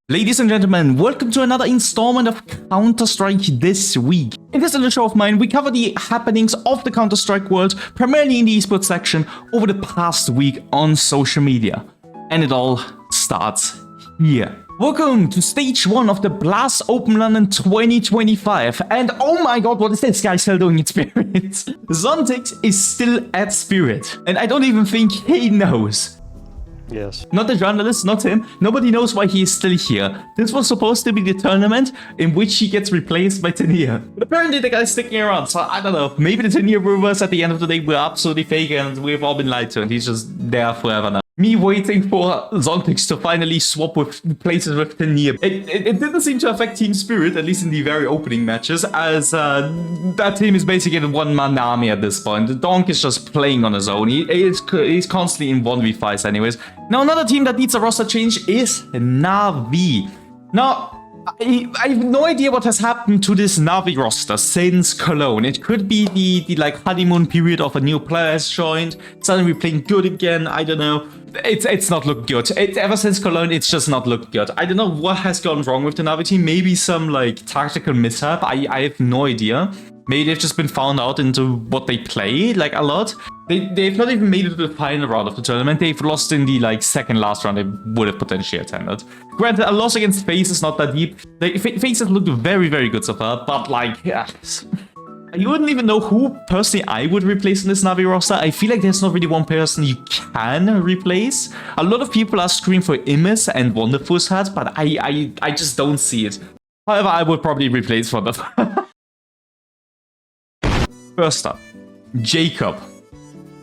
Ladies and gentlemen, welcome to another installment of Counter-Strike this week. In this little show of mine, we cover the happenings of the Counter-Strike world, primarily in the esports section, over the past week on social media. And it all starts here. Welcome to stage 1 of the Blast Open London 2025. And oh my god, what is this guy still doing in Spirit? Zontix is still at Spirit. And I don't even think he knows. Yes. Not the journalist, not him. Nobody knows why he is still here. This was supposed to be the tournament in which he gets replaced by Tania. But apparently the guy's sticking around, so I don't know. Maybe the Tania rumors at the end of the day were absolutely fake and we've all been lied to and he's just there forever now. Me waiting for Zontix to finally swap with places with Tania. It didn't seem to affect Team Spirit, at least in the very opening matches, as that team is basically a one-man army at this point. The Donk is just playing on his own. He's constantly in 1v5s anyways. Now another team that needs a roster change is Na'Vi. Now, I have no idea what has happened to this Na'Vi roster since Cologne. It could be the like honeymoon period of a new player has joined, suddenly playing good again, I don't know. It's not looked good. Ever since Cologne, it's just not looked good. I don't know what has gone wrong with the Na'Vi team. Maybe some like tactical mishap. I have no idea. Maybe they've just been found out into what they play like a lot. They've not even made it to the final round of the tournament. They've lost in the like second last round they would have potentially attended. Granted, a loss against Faze is not that deep. Faze has looked very, very good so far, but like, yeah. You wouldn't even know who personally I would replace in this Na'Vi roster. I feel like there's not really one person you can replace. A lot of people are screaming for Immis and Wonderful's hat, but I just don't see it. However, I would probably replace Wonderful. First up, Jacob.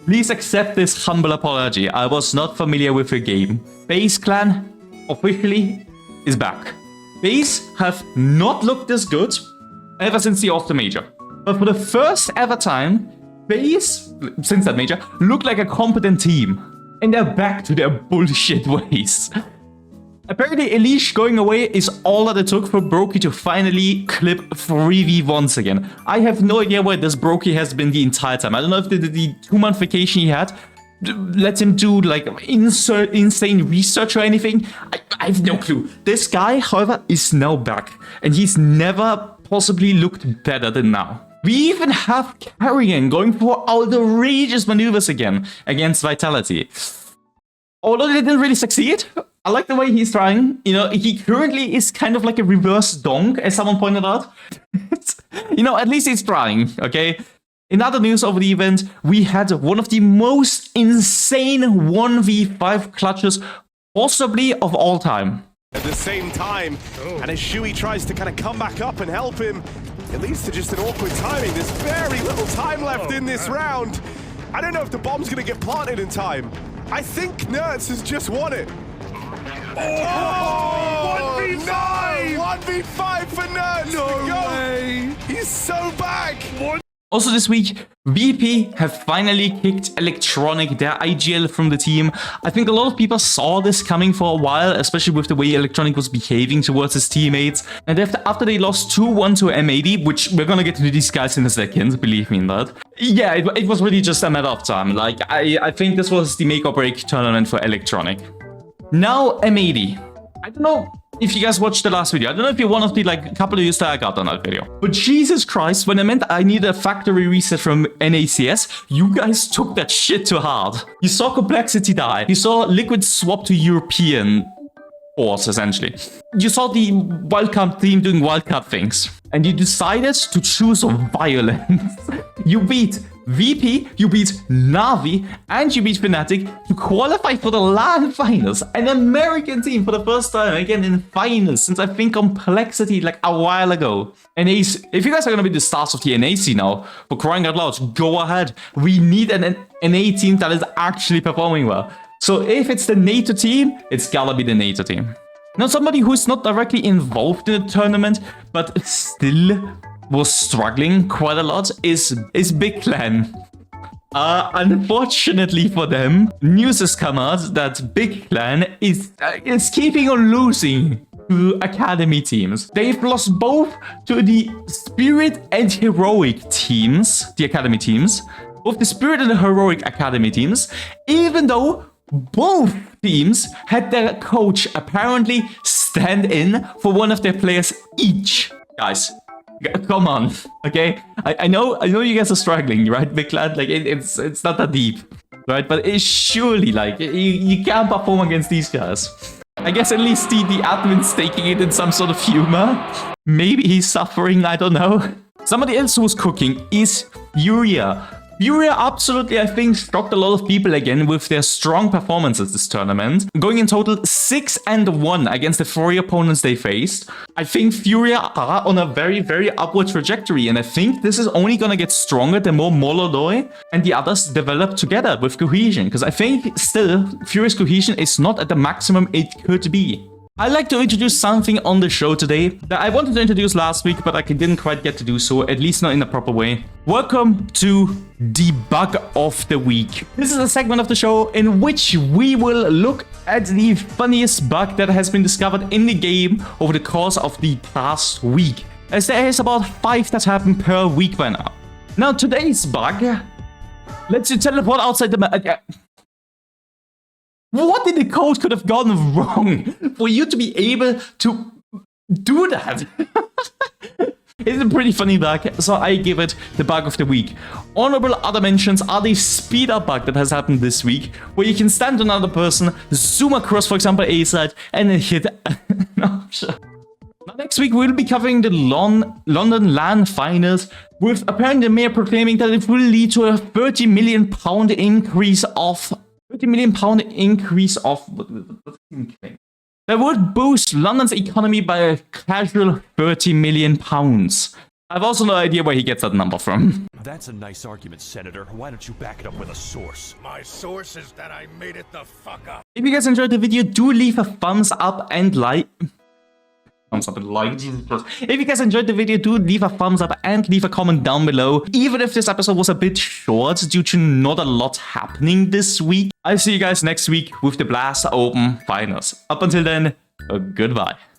Please accept this humble apology. I was not familiar with your game. Faze Clan officially is back. Faze have not looked this good ever since the Austin Major. But for the first ever time, Faze, since that major, looked like a competent team. And they're back to their bullshit ways. Apparently, Elish going away is all that it took for Brokey to finally clip 3v1s again. I have no idea where this Brokey has been the entire time. I don't know if the 2-month vacation he had let him do like insane research or anything. I have no clue. This guy, however, is now back. And he's never possibly looked better than now. We even have Carrigan going for outrageous maneuvers again against Vitality. Although they didn't really succeed, I like the way he's trying. You know, he currently is kind of like a reverse donk, as someone pointed out. You know, at least he's trying, okay? In other news over the event, we had one of the most insane 1v5 clutches possibly of all time. At the same time, and as Shui tries to kind of come back up and help him, it leads to just an awkward timing. There's very little time left in this round. I don't know if the bomb's going to get planted in time. I think Nerds has just won it. Oh! 1v5! No! 1v5 for Nerds! No way! He's so back! Also this week, VP have finally kicked Electronic, their IGL, from the team. I think a lot of people saw this coming for a while, especially with the way Electronic was behaving towards his teammates. And after they lost 2-1 to M80, which we're gonna get into these guys in a second, believe me in that. Yeah, it was really just a matter of time. Like, I think this was the make or break tournament for Electronic. Now M80. I don't know if you guys watched the last video. I don't know if you're one of the like couple of you that I got on that video. But Jesus Christ, when I meant I needed a factory reset from NACS, you guys took that shit too hard. You saw Complexity die. You saw Liquid swap to European force, essentially. You saw the wildcard team doing wildcard things. And you decided to choose violence. You beat VP, you beat Na'Vi, and you beat Fnatic to qualify for the LAN finals. An American team for the first time, again, in finals, since I think Complexity like a while ago. NAC, if you guys are going to be the stars of the NAC now, for crying out loud, go ahead. We need an NA team that is actually performing well. So if it's the NATO team, it's gotta be the NATO team. Now, somebody who's not directly involved in the tournament, but still was struggling quite a lot is Big Clan. Unfortunately for them, news has come out that Big Clan is keeping on losing to Academy teams. They've lost both to the Spirit and Heroic teams, the Academy teams, both the Spirit and the Heroic Academy teams, even though both teams had their coach apparently stand in for one of their players each. Guys, come on, okay? I know you guys are struggling, right, Big Lad? Like, it's not that deep, right? But it's surely, like, you can't perform against these guys. I guess at least the admin's taking it in some sort of humor. Maybe he's suffering, I don't know. Somebody else who's cooking is Furia. Furia absolutely, I think, shocked a lot of people again with their strong performances this tournament. Going in total 6-1 against the 4 opponents they faced. I think Furia are on a very, very upward trajectory, and I think this is only gonna get stronger the more Molodoi and the others develop together with cohesion, because I think still Furia's cohesion is not at the maximum it could be. I'd like to introduce something on the show today that I wanted to introduce last week, but I didn't quite get to do so, at least not in a proper way. Welcome to the Bug of the Week. This is a segment of the show in which we will look at the funniest bug that has been discovered in the game over the course of the past week, as there is about 5 that happen per week by now. Now, today's bug lets you teleport outside the map. What in the code could have gone wrong for you to be able to do that? It's a pretty funny bug, so I give it the bug of the week. Honorable other mentions are the speed up bug that has happened this week, where you can stand on another person, zoom across, for example, A side, and then hit. No, sure. Now, next week we'll be covering the London LAN finals, with apparently the mayor proclaiming that it will lead to a £30 million increase of. £30 million increase of. That would boost London's economy by a casual £30 million. I've also no idea where he gets that number from. That's a nice argument, Senator. Why don't you back it up with a source? My source is that I made it the fuck up. If you guys enjoyed the video, do leave a thumbs up and like. Thumbs up and like, Jesus Christ. If you guys enjoyed the video, do leave a thumbs up and leave a comment down below. Even if this episode was a bit short due to not a lot happening this week. I'll see you guys next week with the Blast Open finals. Up until then, goodbye.